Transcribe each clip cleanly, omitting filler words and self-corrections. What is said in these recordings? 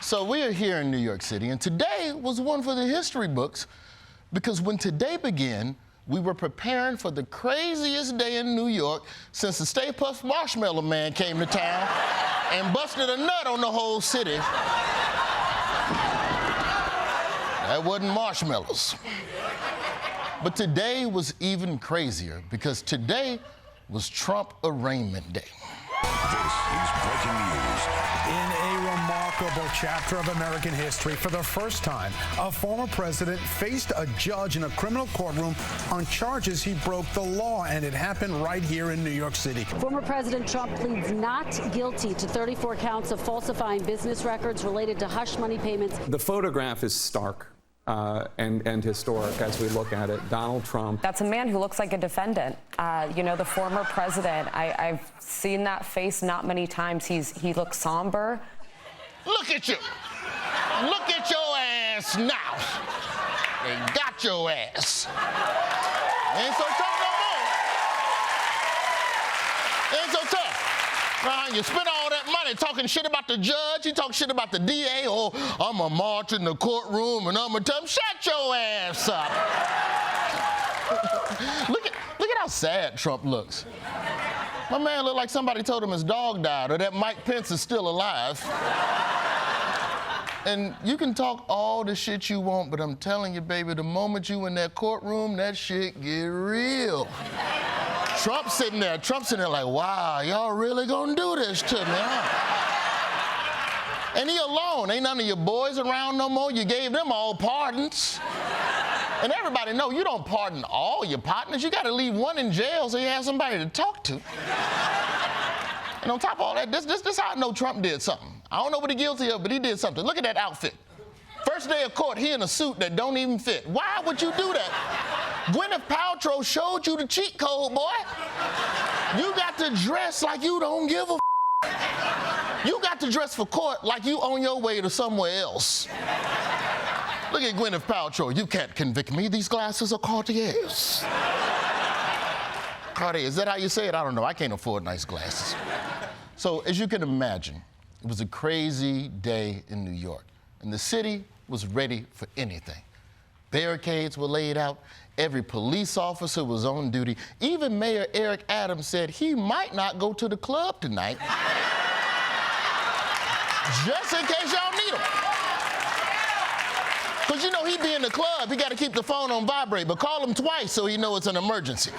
So we are here in New York City, and today was one for the history books, because when today began, we were preparing for the craziest day in New York since the Stay Puft Marshmallow Man came to town and busted a nut on the whole city. That wasn't marshmallows. But today was even crazier, because today was Trump arraignment day. This is breaking news. In a remarkable chapter of American history, for the first time, a former president faced a judge in a criminal courtroom on charges he broke the law, and it happened right here in New York City. Former President Trump pleads not guilty to 34 counts of falsifying business records related to hush money payments. The photograph is stark and historic as we look at it. Donald Trump. That's a man who looks like a defendant. You know, the former president, I've seen that face not many times. He looks somber. Look at you. Look at your ass now. They got your ass. Ain't so tough no more. Ain't so tough. You spend all that money talking shit about the judge, you talk shit about the DA, oh, I'm gonna march in the courtroom and I'm gonna tell him, shut your ass up. Look at how sad Trump looks. My man looked like somebody told him his dog died or that Mike Pence is still alive. And you can talk all the shit you want, but I'm telling you, baby, the moment you in that courtroom, that shit get real. Trump's sitting there like, wow, y'all really gonna do this to me, huh? And he alone, ain't none of your boys around no more. You gave them all pardons. And everybody know you don't pardon all your partners. You gotta leave one in jail so you have somebody to talk to. And on top of all that, this how I know Trump did something. I don't know what he's guilty of, but he did something. Look at that outfit. First day of court, he in a suit that don't even fit. Why would you do that? Gwyneth Paltrow showed you the cheat code, boy. You got to dress like you don't give a You got to dress for court like you on your way to somewhere else. Look at Gwyneth Paltrow. You can't convict me. These glasses are Cartiers. Cartier, is that how you say it? I don't know. I can't afford nice glasses. So as you can imagine, it was a crazy day in New York, and the city was ready for anything. Barricades were laid out. Every police officer was on duty. Even Mayor Eric Adams said he might not go to the club tonight, just in case y'all need him. Because you know he be in the club, he got to keep the phone on vibrate, but call him twice so he know it's an emergency.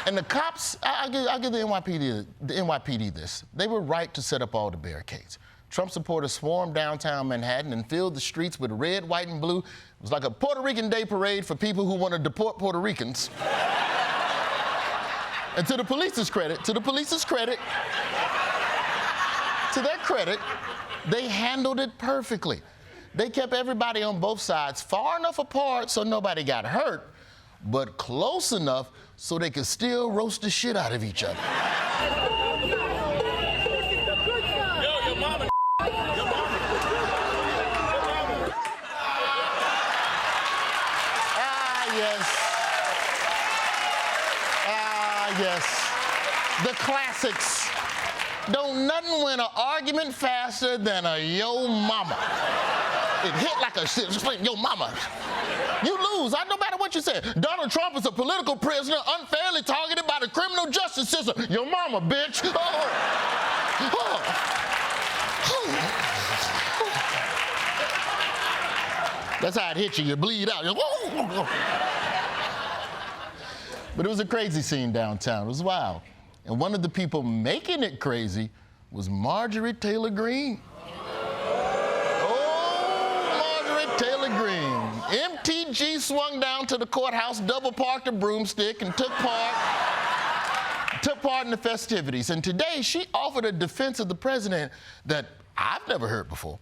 And the cops, I'll give the NYPD this. They were right to set up all the barricades. Trump supporters swarmed downtown Manhattan and filled the streets with red, white, and blue. It was like a Puerto Rican Day parade for people who want to deport Puerto Ricans. And to the police's credit, to their credit, they handled it perfectly. They kept everybody on both sides far enough apart so nobody got hurt, but close enough so they could still roast the shit out of each other. Yes, the classics. Don't nothing win an argument faster than a yo mama. It hit like a shit, yo mama. You lose, no matter what you say. Donald Trump is a political prisoner unfairly targeted by the criminal justice system. Yo mama, bitch. That's how it hits you, you bleed out. But it was a crazy scene downtown. It was wild. And one of the people making it crazy was Marjorie Taylor Greene. Oh, Marjorie Taylor Greene. MTG swung down to the courthouse, double-parked a broomstick, and took part in the festivities. And today, she offered a defense of the president that I've never heard before.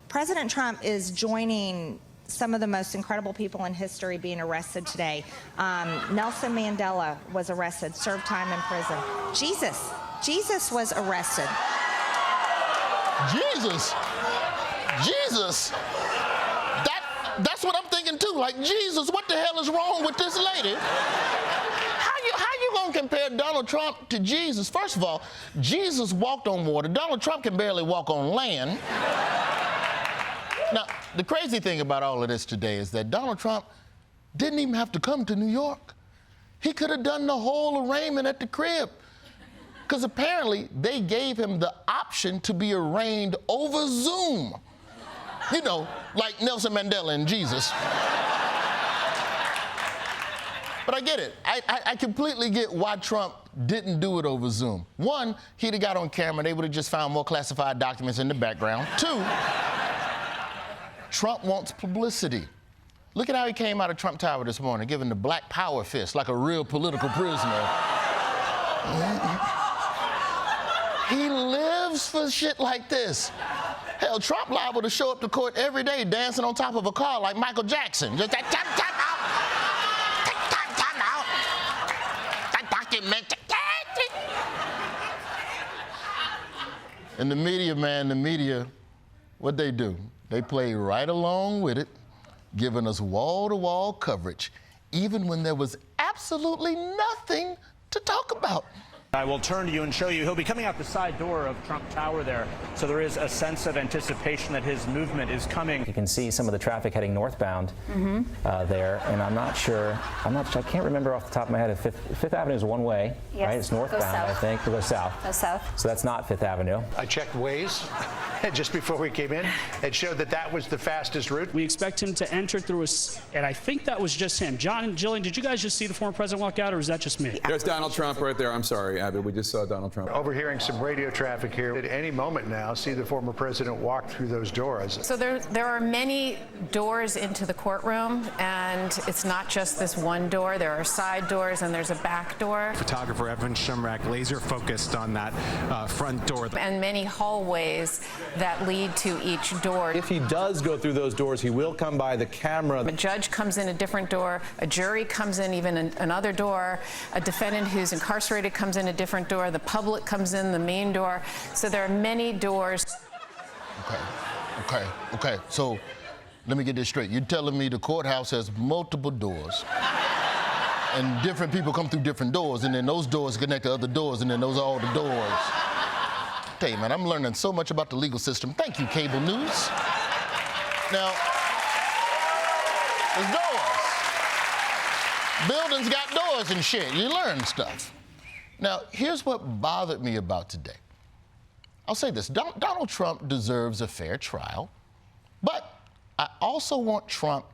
President Trump is joining some of the most incredible people in history being arrested today. Nelson Mandela was arrested, served time in prison. Jesus was arrested. Jesus? That's what I'm thinking too. Like, Jesus, what the hell is wrong with this lady? How you gonna compare Donald Trump to Jesus? First of all, Jesus walked on water. Donald Trump can barely walk on land. Now, the crazy thing about all of this today is that Donald Trump didn't even have to come to New York. He could have done the whole arraignment at the crib. Because apparently they gave him the option to be arraigned over Zoom. You know, like Nelson Mandela and Jesus. But I get it. I completely get why Trump didn't do it over Zoom. One, he'd have got on camera, they would have just found more classified documents in the background. Two, Trump wants publicity. Look at how he came out of Trump Tower this morning, giving the black power fist like a real political prisoner. He lives for shit like this. Hell, Trump liable to show up to court every day dancing on top of a car like Michael Jackson. Just that time out. Time out. That document. And the media, man, the media, what they do? They play right along with it, giving us wall-to-wall coverage, even when there was absolutely nothing to talk about. I will turn to you and show you. He'll be coming out the side door of Trump Tower there. So there is a sense of anticipation that his movement is coming. You can see some of the traffic heading northbound there. And I'm not sure, I can't remember off the top of my head if Fifth Avenue is one way, yes, right? It's northbound, I think. It goes south. Goes south. So that's not Fifth Avenue. I checked Waze just before we came in. It showed that that was the fastest route. We expect him to enter through and I think that was just him. John and Jillian, did you guys just see the former president walk out, or is that just me? There's Donald Trump right there. I'm sorry, Abby. We just saw Donald Trump. Overhearing some radio traffic here. At any moment now, see the former president walk through those doors. So there are many doors into the courtroom, and it's not just this one door. There are side doors and there's a back door. Photographer Evan Shumrak laser focused on that front door. And many hallways that lead to each door. If he does go through those doors, he will come by the camera. A judge comes in a different door, a jury comes in even another door, a defendant who's incarcerated comes in a different door, the public comes in the main door. So there are many doors. Okay. So let me get this straight. You're telling me the courthouse has multiple doors and different people come through different doors, and then those doors connect to other doors, and then those are all the doors. Tell you, man, I'm learning so much about the legal system. Thank you, cable news. Now, there's doors. Buildings got doors and shit. You learn stuff. Now, here's what bothered me about today. I'll say this. Donald Trump deserves a fair trial, but I also want Trump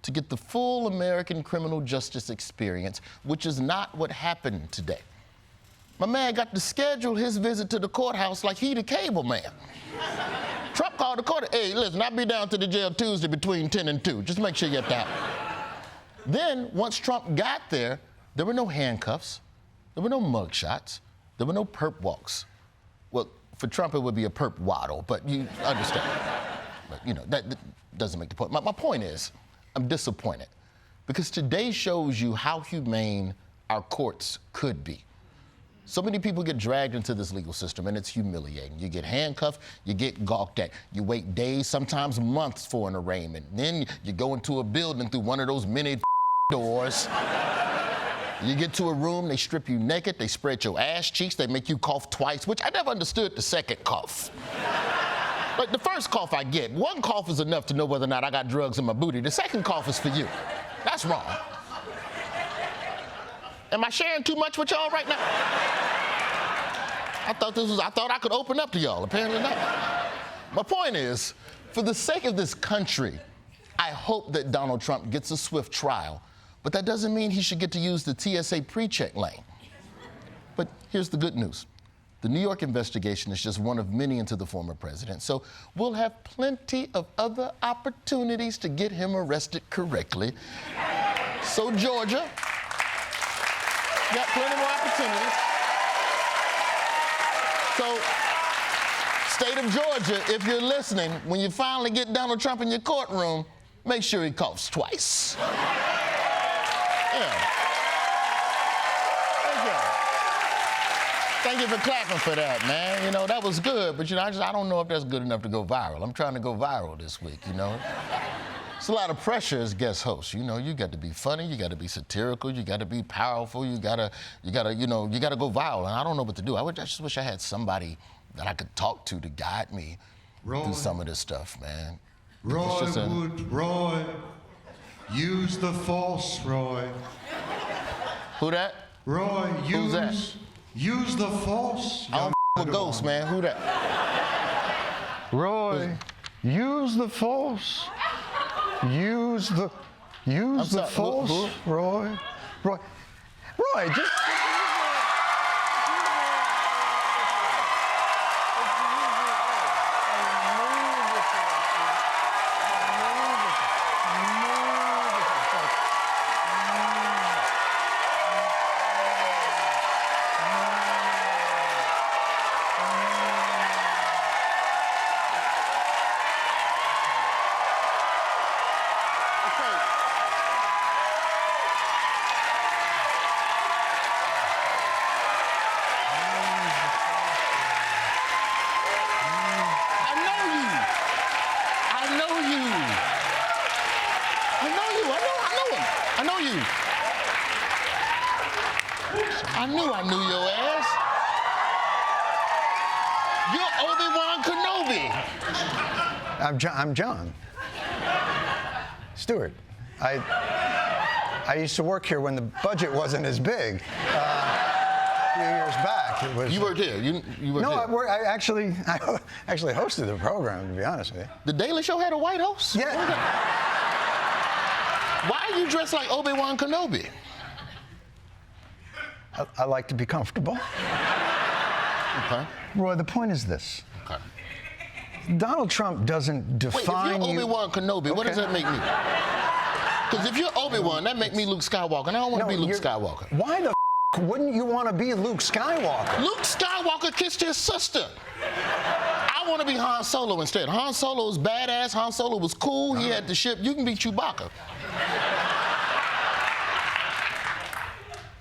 to get the full American criminal justice experience, which is not what happened today. My man got to schedule his visit to the courthouse like he the cable man. Trump called the court. Hey, listen, I'll be down to the jail Tuesday between 10 and 2. Just make sure you get that. Then, once Trump got there were no handcuffs, there were no mug shots, there were no perp walks. Well, for Trump, it would be a perp waddle, but you understand. But, you know, that doesn't make the point. My point is, I'm disappointed because today shows you how humane our courts could be. So many people get dragged into this legal system, and it's humiliating. You get handcuffed, you get gawked at. You wait days, sometimes months for an arraignment. Then you go into a building through one of those many doors. You get to a room, they strip you naked, they spread your ass cheeks, they make you cough twice, which I never understood the second cough. Like the first cough I get, one cough is enough to know whether or not I got drugs in my booty. The second cough is for you. That's wrong. Am I sharing too much with y'all right now? I thought I could open up to y'all. Apparently not. My point is, for the sake of this country, I hope that Donald Trump gets a swift trial, but that doesn't mean he should get to use the TSA pre-check lane. But here's the good news. The New York investigation is just one of many into the former president, so we'll have plenty of other opportunities to get him arrested correctly. So Georgia, got plenty more opportunities. So, state of Georgia, if you're listening, when you finally get Donald Trump in your courtroom, make sure he coughs twice. Yeah. Thank you for clapping for that, man. You know, that was good, but, you know, I don't know if that's good enough to go viral. I'm trying to go viral this week, you know. It's a lot of pressure as guest host. You know, you got to be funny, you got to be satirical, you got to be powerful, you gotta go viral. And I don't know what to do. I just wish I had somebody that I could talk to guide me through some of this stuff, man. Roy, use the force, Roy. Who that? Roy, Who's that? Use the force. I don't with ghosts, man. Who that? Roy, use the force. Use the force, who? Roy. Roy, just. I knew I knew your ass. You're Obi-Wan Kenobi. I'm Jon Stewart. I used to work here when the budget wasn't as big. A few years back, it was. You worked here. You worked no, here. I actually hosted the program. To be honest with you. The Daily Show had a white host. Yeah. Why are you dressed like Obi-Wan Kenobi? I like to be comfortable. Okay. Roy, the point is this. Okay. Donald Trump doesn't define Wait, if you're Obi-Wan Kenobi, what does that make me? Because if you're Obi-Wan, that make me Luke Skywalker, and I don't want to be Luke Skywalker. Why the wouldn't you want to be Luke Skywalker? Luke Skywalker kissed his sister. I want to be Han Solo instead. Han Solo was badass. Han Solo was cool. He had the ship. You can be Chewbacca.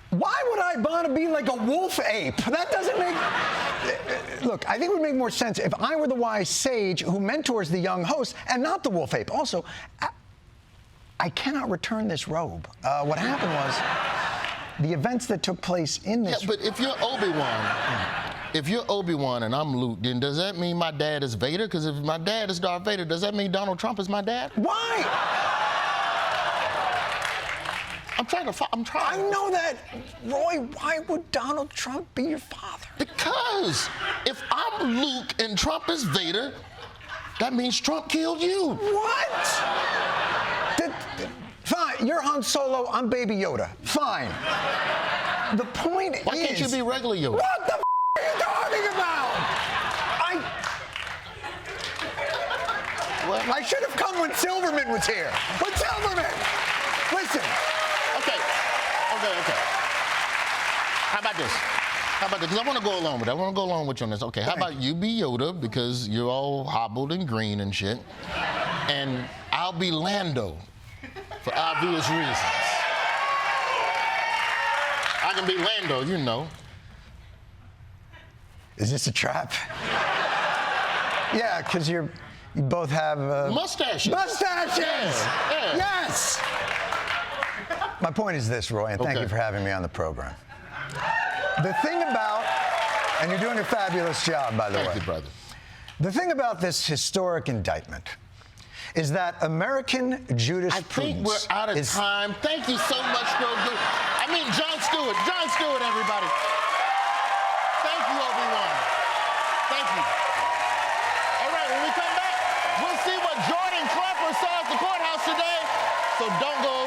Why would I want to be like a wolf ape? That doesn't make... Look, I think it would make more sense if I were the wise sage who mentors the young host and not the wolf ape. Also, I cannot return this robe. What happened was the events that took place in this... Yeah, but if you're Obi-Wan and I'm Luke, then does that mean my dad is Vader? Because if my dad is Darth Vader, does that mean Donald Trump is my dad? Why? I'm trying. I know that. Roy, why would Donald Trump be your father? Because if I'm Luke and Trump is Vader, that means Trump killed you. What? Fine, you're Han Solo, I'm Baby Yoda. Fine. The point is... Why can't you be regular Yoda? What the are you talking about? I should have come when Silverman was here. When Silverman! Listen. Okay. How about this? Because I want to go along with it. I want to go along with you on this. Okay, how about you be Yoda because you're all hobbled and green and shit, and I'll be Lando for obvious reasons. I can be Lando, you know. Is this a trap? Yeah, because you both have... mustaches. Mustaches! Yeah. Yes! My point is this, Roy, and thank you for having me on the program. The thing about, and you're doing a fabulous job, by the way. Thank you, brother. The thing about this historic indictment is that American jurisprudence... I think we're out of time. Thank you so much, Jon Stewart. Jon Stewart, everybody. Thank you, Obi-Wan. Thank you. All right, when we come back, we'll see what Jordan Klepper saw at the courthouse today. So don't go